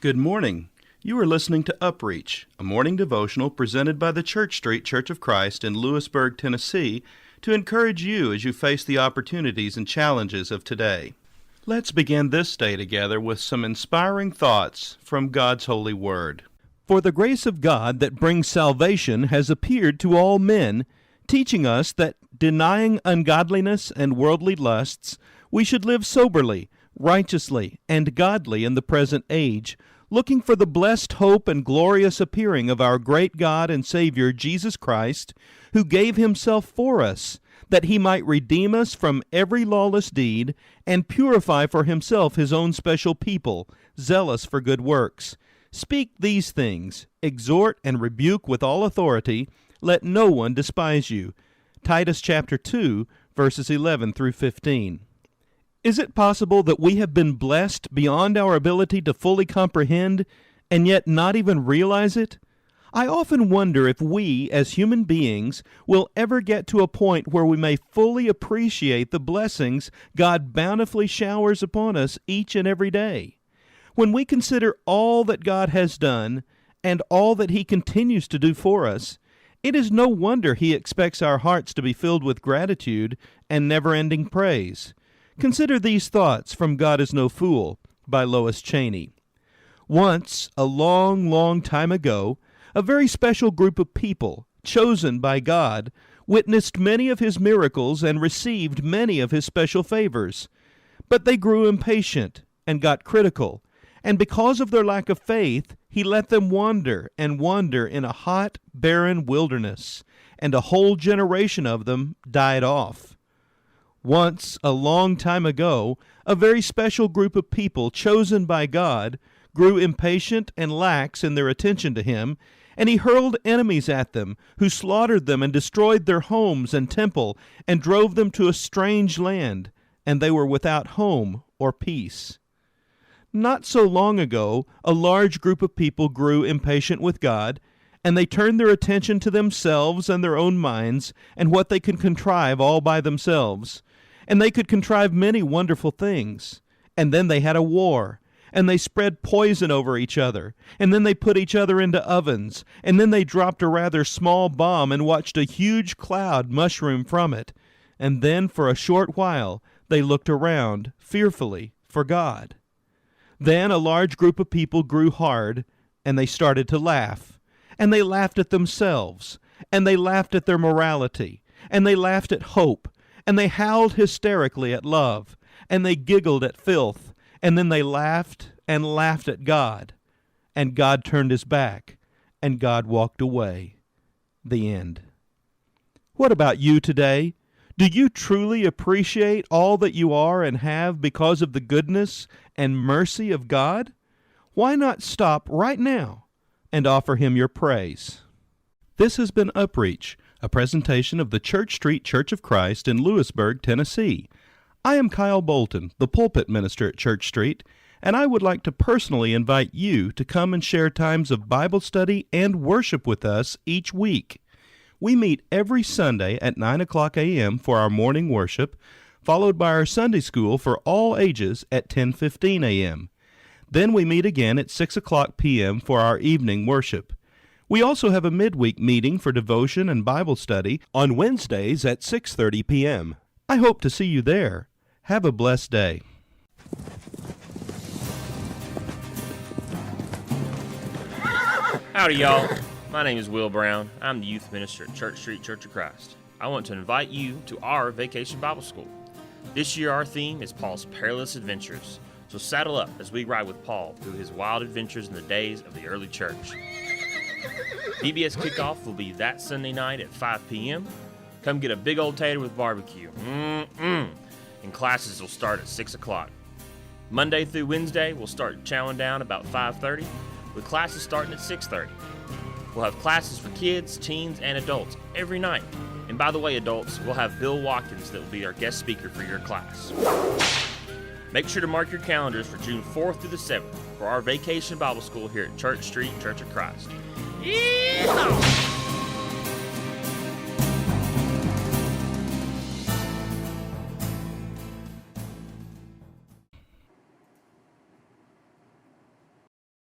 Good morning. You are listening to UpReach, a morning devotional presented by the Church Street Church of Christ in Lewisburg, Tennessee, to encourage you as you face the opportunities and challenges of today. Let's begin this day together with some inspiring thoughts from God's holy word. For the grace of God that brings salvation has appeared to all men, teaching us that, denying ungodliness and worldly lusts, we should live soberly, righteously, and godly in the present age, looking for the blessed hope and glorious appearing of our great God and Savior Jesus Christ, who gave himself for us, that he might redeem us from every lawless deed, and purify for himself his own special people, zealous for good works. Speak these things, exhort and rebuke with all authority, let no one despise you. Titus chapter 2, verses 11 through 15. Is it possible that we have been blessed beyond our ability to fully comprehend, and yet not even realize it? I often wonder if we, as human beings, will ever get to a point where we may fully appreciate the blessings God bountifully showers upon us each and every day. When we consider all that God has done, and all that he continues to do for us, it is no wonder he expects our hearts to be filled with gratitude and never-ending praise. Consider these thoughts from God is No Fool by Lois Cheney. Once, a long, long time ago, a very special group of people, chosen by God, witnessed many of his miracles and received many of his special favors. But they grew impatient and got critical, and because of their lack of faith, he let them wander and wander in a hot, barren wilderness, and a whole generation of them died off. Once, a long time ago, a very special group of people chosen by God grew impatient and lax in their attention to him, and he hurled enemies at them, who slaughtered them and destroyed their homes and temple, and drove them to a strange land, and they were without home or peace. Not so long ago, a large group of people grew impatient with God, and they turned their attention to themselves and their own minds, and what they could contrive all by themselves. And they could contrive many wonderful things. And then they had a war, and they spread poison over each other, and then they put each other into ovens, and then they dropped a rather small bomb and watched a huge cloud mushroom from it. And then for a short while they looked around, fearfully, for God. Then a large group of people grew hard, and they started to laugh. And they laughed at themselves, and they laughed at their morality, and they laughed at hope, and they howled hysterically at love, and they giggled at filth, and then they laughed and laughed at God. And God turned his back, and God walked away. The end. What about you today? Do you truly appreciate all that you are and have because of the goodness and mercy of God? Why not stop right now and offer him your praise? This has been UpReach, a presentation of the Church Street Church of Christ in Lewisburg, Tennessee. I am Kyle Bolton, the pulpit minister at Church Street, and I would like to personally invite you to come and share times of Bible study and worship with us each week. We meet every Sunday at 9 o'clock a.m. for our morning worship, followed by our Sunday school for all ages at 10:15 a.m. Then we meet again at 6 o'clock p.m. for our evening worship. We also have a midweek meeting for devotion and Bible study on Wednesdays at 6:30 p.m. I hope to see you there. Have a blessed day. Howdy, y'all. My name is Will Brown. I'm the youth minister at Church Street Church of Christ. I want to invite you to our Vacation Bible School. This year our theme is Paul's Perilous Adventures. So saddle up as we ride with Paul through his wild adventures in the days of the early church. VBS kickoff will be that Sunday night at 5 p.m. Come get a big old tater with barbecue. And classes will start at 6 o'clock. Monday through Wednesday, we'll start chowing down about 5:30, with classes starting at 6:30. We'll have classes for kids, teens, and adults every night. And by the way, adults, we'll have Bill Watkins that will be our guest speaker for your class. Make sure to mark your calendars for June 4th through the 7th for our Vacation Bible School here at Church Street Church of Christ. Yeehaw!